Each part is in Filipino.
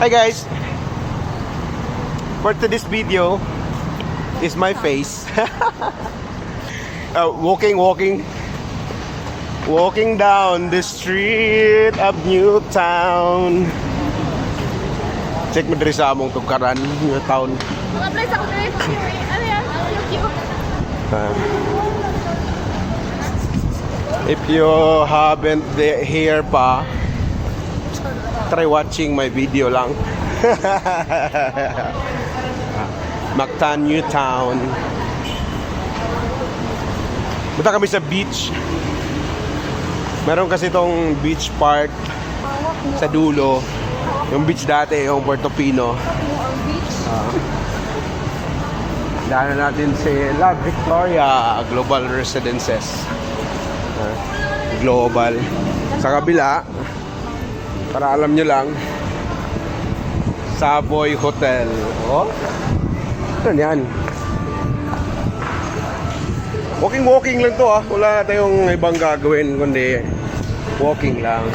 Hi guys! For today's video is my face. Walking down the street of Newtown. Check mo diri sa among tugkaran, Newtown. Mag-apply sa kundi. Ano yan? If you haven't here pa, try watching my video lang. Mactan, Newtown. Punta kami sa beach. Meron kasi itong beach park sa dulo. Yung beach dati, yung Portofino. Daanan natin si La Victoria Global Residences. Global. Sa kabila, para alam nyo lang, Savoy Hotel. Oh, ano yan? Walking lang to ah. Wala tayong ibang gagawin kundi walking lang.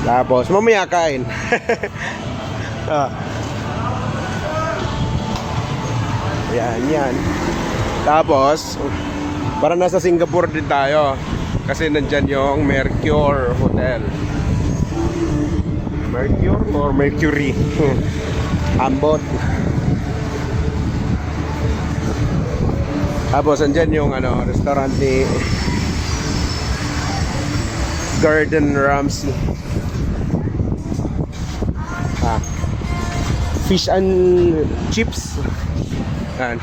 Tapos mamaya kain. Yan. Tapos para nasa Singapore din tayo. Kasi nandyan yung Mercure Hotel. Mercure or Mercury? Ambot. Tapos andyan yung restaurant ni Gordon Ramsay. Fish and chips. Yan.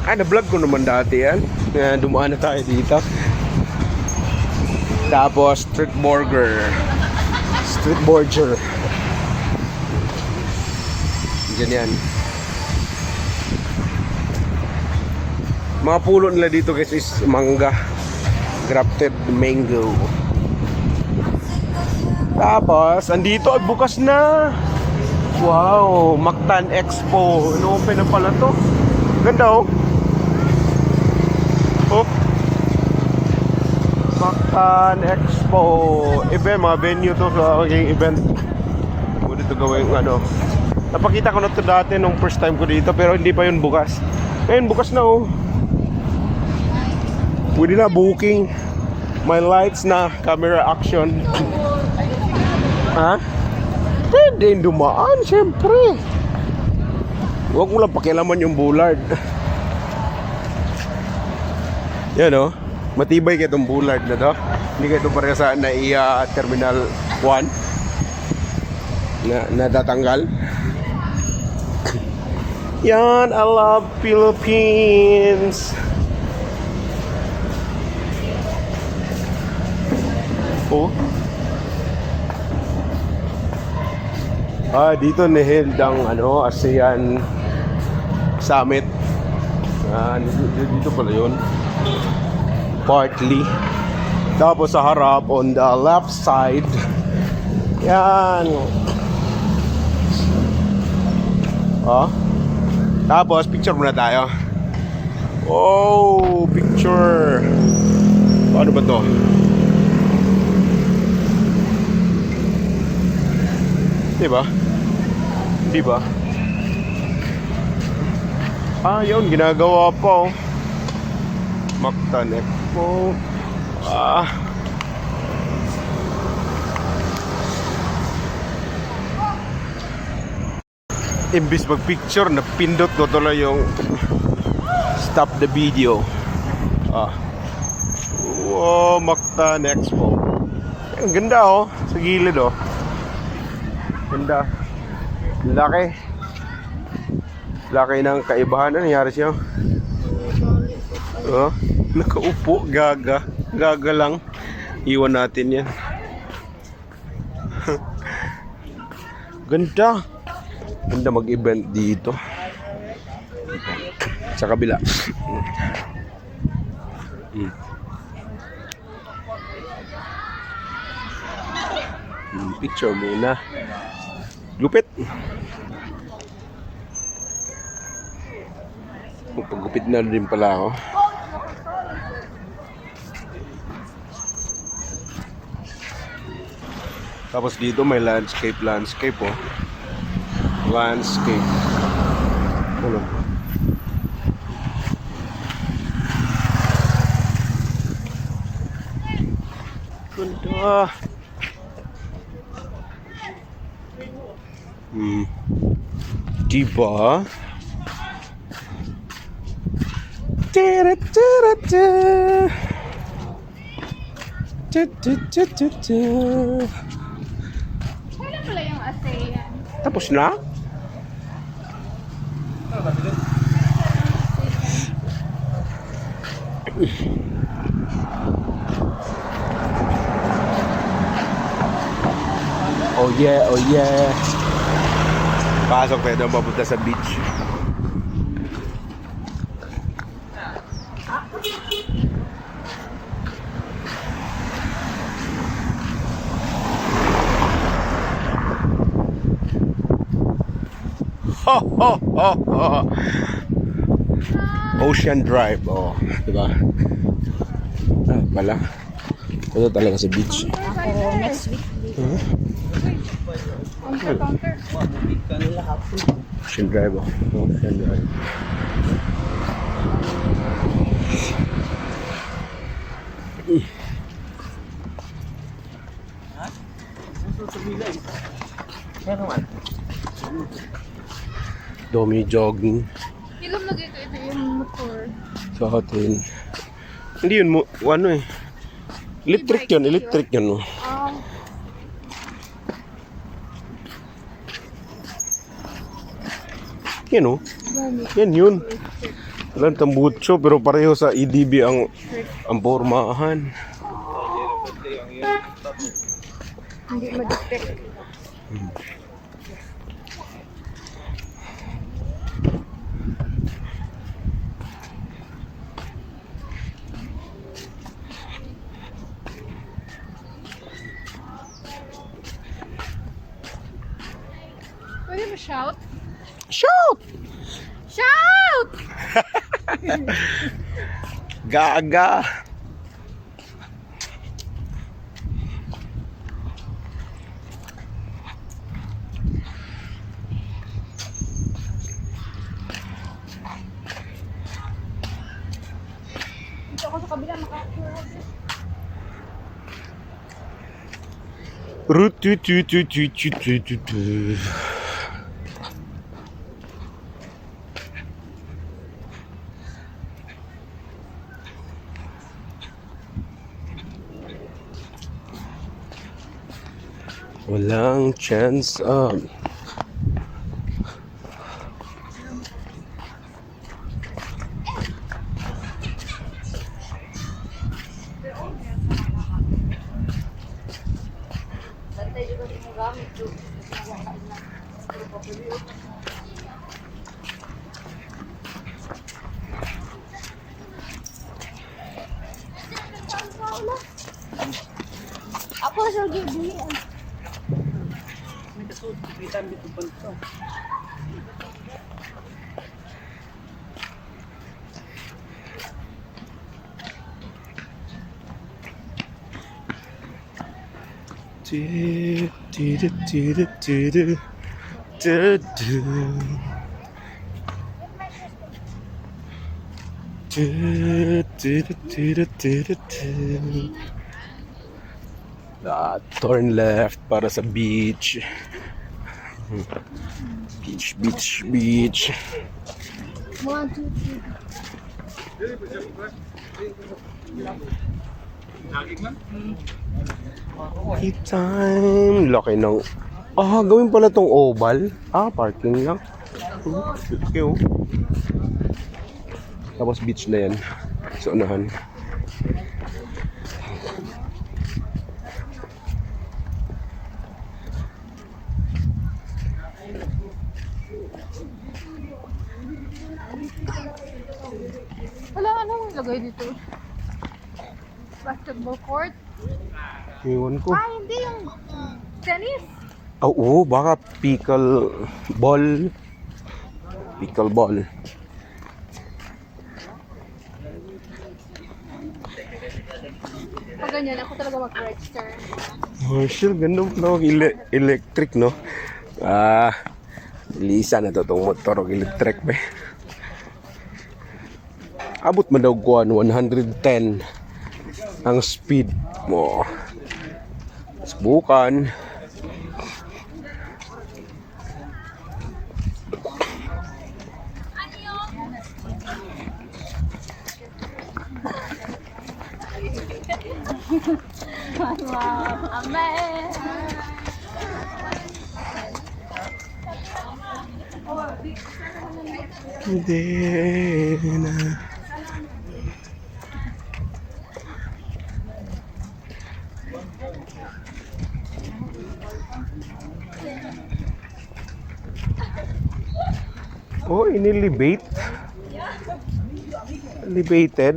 Na-vlog ko naman dati yan. Dumaan na tayo dito. Tapos street burger. Diyan yan. Mga pulo nila dito guys is mangga. Grafted mango. Tapos, andito ay bukas na. Wow, Mactan Expo. Ino-open na pala to. Ganda oh. Oh. Mactan Expo. Event, mga venue to sa magiging event. Pwede ito gawin Napakita ko na to dati nung first time ko dito, pero hindi pa yun bukas. Ngayon bukas na oh. Pwede na booking. May lights na, camera action. Ha? Pwede dumaan, siyempre. Huwag mo lang pakialaman yung bullard. Yan o. Matibay kayo itong bullard na to. Hindi kayo ito pareha sa NAIA Terminal 1 na natatanggal. Yan, I love Philippines. Oh. Dito ni-held ang ASEAN Summit. Dito pala yun. Partly. Tapos sa harap, on the left side, yan. Tapos picture muna tayo. Oh, picture. Paano ba to? Diba? Yun, ginagawa pa oh. Mactan Expo. Imbis mag-picture, napindot ko tuloy yung stop the video. Wow, Mactan Expo. Ang ganda oh, sa gilid oh. Ganda. Laki ng kaibahan. Ano nangyari siya? Nakaupo. Gaga lang. Iwan natin yan. Ganda mag-event dito. Sa kabila. Picture muna. Lupit. Pagupit na din pala ako. Tapos dito may landscape oh. Landscape. Ano? Ganda. Diba? Tira, tira, tira. Kaya pala yung ASEAN. Tapos na? Oh yeah, oh yeah. Pasok tayo doon papunta sa beach. Ho, ho, ho, ho. Ocean Drive, oh, diba? Ah, pala. Ito talaga sa beach. Ako, next week. Counter. Ocean Drive, oh. Ocean Drive. Dami jogging Ilom na ito yung motor. sa hotel. Hindi yun mo, ano eh. Electric yun, electric yun. Oh. Yan oh. Yan yun. Walang tambutso pero pareho sa EDB ang pormahan. Hindi ma-detect. Pwede mo shout? Shout! Shout! Gaga! Dito ako sa kabila makakuha. Rutututututututu. Walang chance up. Ako sa gibi. Turn left para sa beach. Beach, beach, beach. 1, 2, 3. Tea time. Laki ng... Ah, gawin pala tong oval. Ah, parking lang. Okay, oh. Tapos beach na yan. Sa unahan. Wala, anong lagay dito? Basketball court? Iwan ko. Ah, hindi yung tennis. Oo, baka pickle ball. Pickle ball. Pag ganyan, ako talaga mag-register. Marshall, ganda mo electric, no? Lisa na to itong motor o electric ba? Abot man daw kuhan, 110 ang speed mo. Subukan. Amen. Hindi na. Oh, inelevate. Elevated.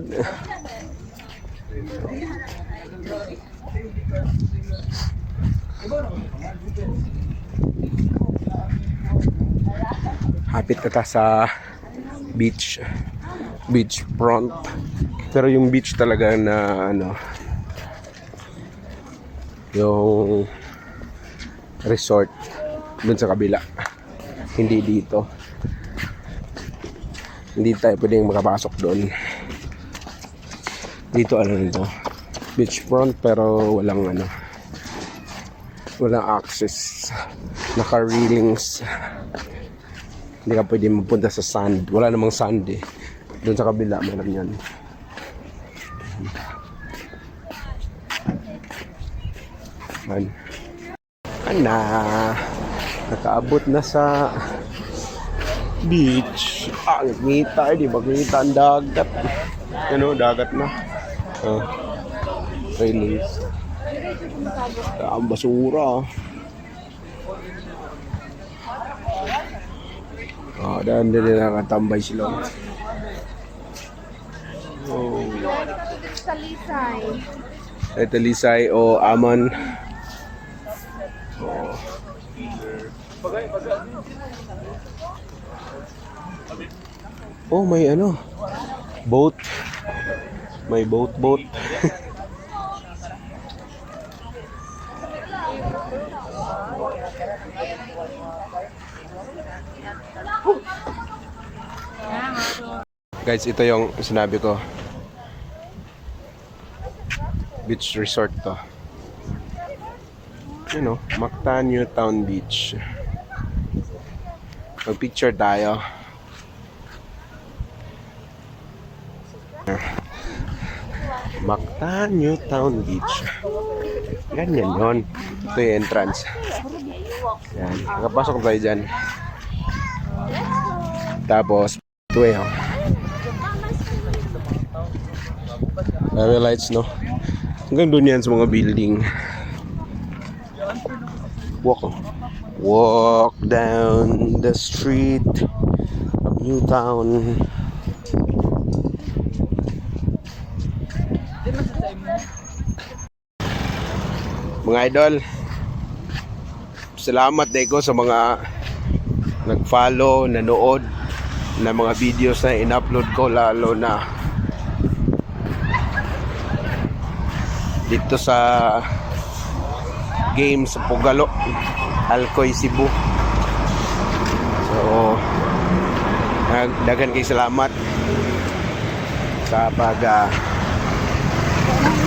Hapit na ta sa beach front, pero yung beach talaga na ano, yung resort dun sa kabila, hindi dito. Hindi tayo pwedeng makapasok doon. Dito ano nito, beach front, pero walang access, naka railings. Hindi ka pwede mapunta sa sand. Wala namang sand eh. Doon sa kabila, meron yan. Nakaabot na sa beach. Ngita eh. Di ba ngita ang dagat? Dagat na. Railings. Ang basura. Dahil din nakatambay sila. Sa Lisay. Ito Lisay o Amon. May boat. May boat. Guys, ito yung sinabi ko. Beach resort to. Mactan Newtown Beach. Mag-picture tayo. Mactan Newtown Beach. Ganyan yun. Ito yung entrance. Yan. Nakapasok tayo dyan. Tapos, ito eh. Lights, no? Hanggang doon yan sa mga building. Walk down the street of Newtown. Mga idol, salamat ko sa mga nag-follow, nanood na mga videos na in-upload ko, lalo na dito sa game sa Pugalo, Alcoy, Cebu. So, dagan kay salamat sa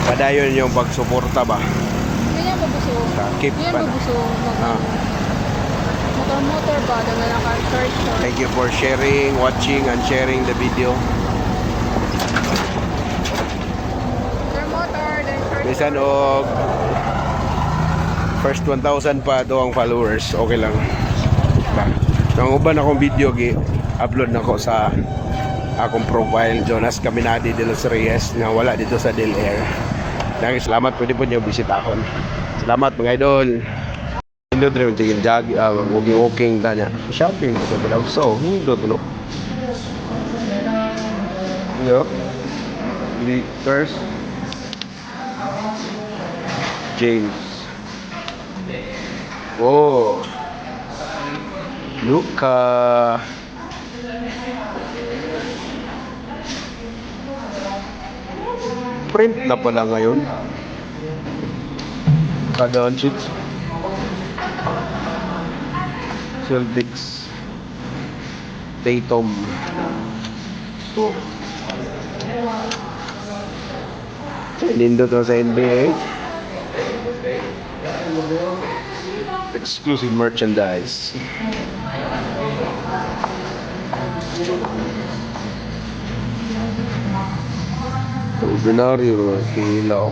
padayon yung pagsuporta ba. Sa keep pa na. Motor ba? Naka-short. Thank you for sharing, watching, and sharing the video. Bisan og first 1,000 pa do ang followers, okay lang. Nang uban akong video upload nako sa akong profile, Jonas Caminadi de los Reyes, na wala dito sa Del Air. Salamat, pwede po niyo bisitahon. Salamat mga idol. Hindi rin tigil walking tanya. Shopping ko sa Bilao. So, hindi to no. Yup. Liters. James. Oh. Luka. Print na pala ngayon. Kada on sheets. Celtics. Tatum. Nindot to sa NBA. Exclusive merchandise. Ordinaryo, kilaw.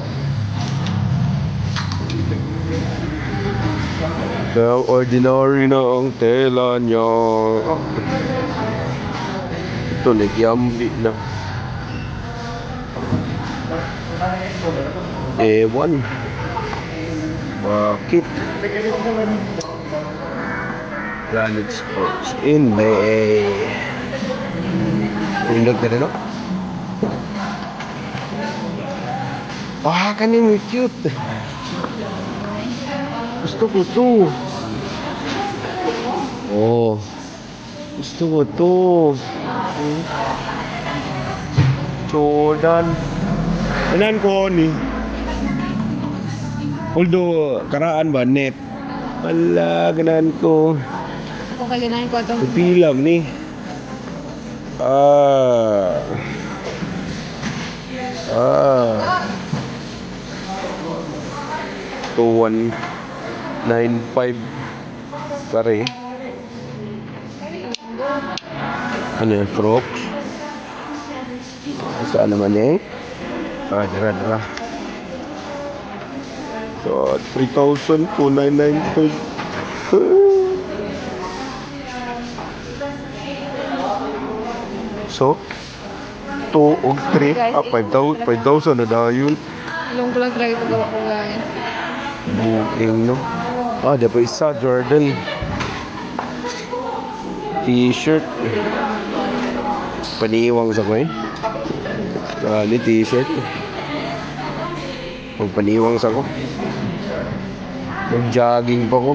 Kaya ordinary na ang tela niya. Ito, nagyambi na. Ewan. Bakit? Planet Sports in May. Pindot na rin, no? Ah, kanin mo cute. Gusto ko to. Oh. Gusto ko to. Jordan. Tanan ko ni. Although, karaan ba? Net. Wala, ganahan ko. Kung kaganahin ko ito. Pilang ni. Ah. 2195 pare. Ano yung Crocs? Saan naman eh? Dara. So, 3,295. So, 2 o 3, 5,000 na dahil. Ilong ko lang talaga pagawa ko lang. Buking, no? Di pa isa, Jordan. T-shirt. Paniiwang sa ko eh. Ni t-shirt. Paniiwang sa ko. Mag-jogging pa ko.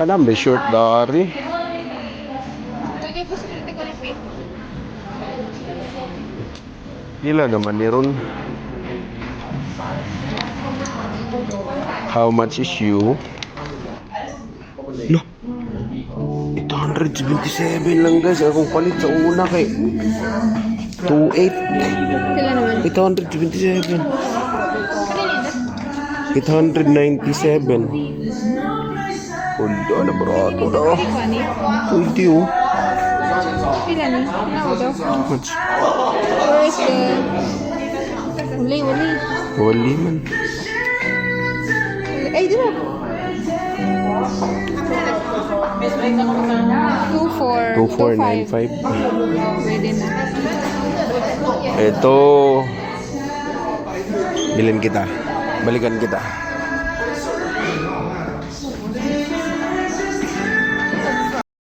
Anam, may short dari. Lagay po sa pinito ko ni Faith. Pila naman ni Ron. How much is you? No. 827 lang guys. Akong palit sa una kay 28. Sila naman. 827. 897. Undo na barato na. Hindi ko ani. Undi oh. Pila ni? Ano daw? How much? Where is the... Wali. Wali man. Ay, di ba? 2495. 2495. Pwede na. Ito. Bilhin kita. Balikan kita.